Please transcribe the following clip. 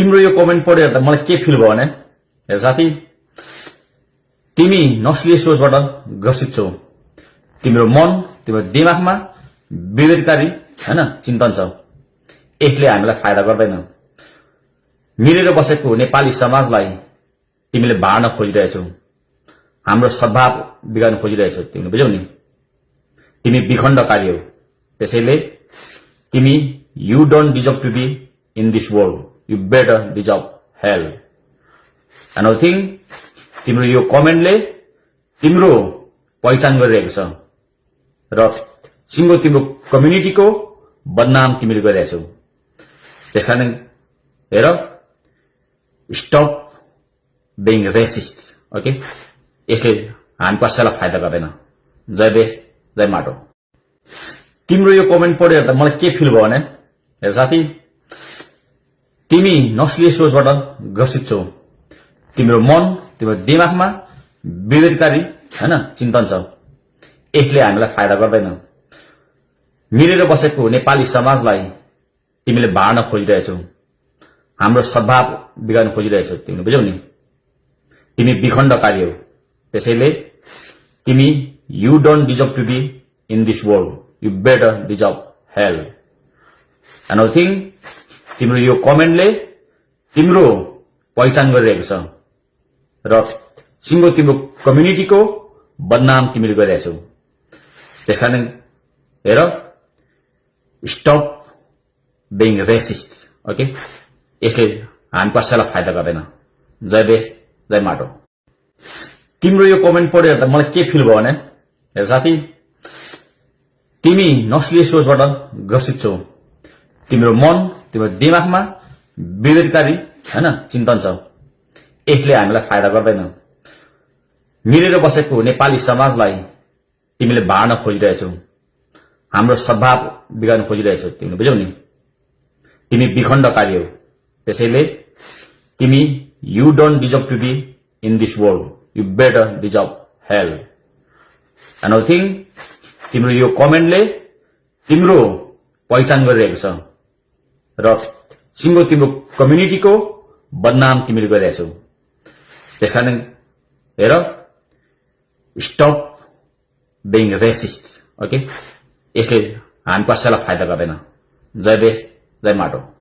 तिम्रो यो कमेन्ट पढेर त मलाई के फिल भयो भने हेर साथी, तिमी नस्लीय सोचबाट ग्रसित छौ। तिम्रो मन, तिम्रो दिमागमा विभेदकारी हैन चिन्तन छ। यसले हामीलाई फाइदा गर्दैन। मिलेर बसेको नेपाली समाजलाई तिमीले बाँड्न खोजिरहेछौ। हाम्रो सद्भाव बिगार्न खोजिरहेछौ। तिमीले बुझ्यौ नि? तिमी विखण्डकारी हौ। त्यसैले तिमी you don't deserve to be in this world. You better deserve hell. Another thing, तिम्रो यो कमेन्टले तिम्रो पहिचान गरिरहेको छ र सिंगो तिम्रो कम्युनिटीको बदनाम तिमीले गरिरहेछौ। त्यसकारण हेर, स्टप being racist. ओके, यसले हामी कसैलाई फाइदा गर्दैन। जय देश, जय माटो। तिम्रो यो कमेन्ट पढेर त मलाई के फिल भयो भने हेर साथी, तिमी नस्लीय सोचबाट ग्रसित छौ। तिम्रो मन, तिम्रो दिमागमा विभेदकारी हैन चिन्तन छ। यसले हामीलाई फाइदा गर्दैन। मिलेर बसेको नेपाली समाजलाई तिमीले बाँड्न खोजिरहेछौ। हाम्रो सद्भाव बिगार्न खोजिरहेछौ। तिमीले बुझ्यौ नि? तिमी विखण्डकारी हौ। त्यसैले तिमी you don't deserve to be in this world. You better deserve hell. Another thing, तिम्रो यो कमेन्टले तिम्रो पहिचान गरिरहेको छ र सिंगो तिम्रो कम्युनिटीको बदनाम तिमीले गरिरहेछौ। त्यसकारण हेर, स्टप being racist. ओके, यसले हामी कसैलाई फाइदा गर्दैन। जय देश, जय माटो। तिम्रो यो कमेन्ट पढेर त मलाई के फिल भयो भने हेर साथी, तिमी नस्लीय सोचबाट ग्रसित छौ। तिम्रो मन, तिम्रो दिमागमा विभेदकारी हैन चिन्तन छ। यसले हामीलाई फाइदा गर्दैन। मिलेर बसेको नेपाली समाजलाई तिमीले बाँड्न खोजिरहेछौ। हाम्रो सद्भाव बिगार्न खोजिरहेछौ। तिमीले बुझ्यौ नि? तिमी विखण्डकारी हौ। त्यसैले तिमी you don't deserve to be in this world. You better deserve hell. Another thing, तिम्रो यो कमेन्टले तिम्रो पहिचान गरिरहेको छ र सिंगो तिम्रो कम्युनिटीको बदनाम तिमीले गरिरहेछौ। त्यसकारण हेर, स्टप being racist. ओके, यसले हामी कसैलाई फाइदा गर्दैन। जय देश, जय माटो।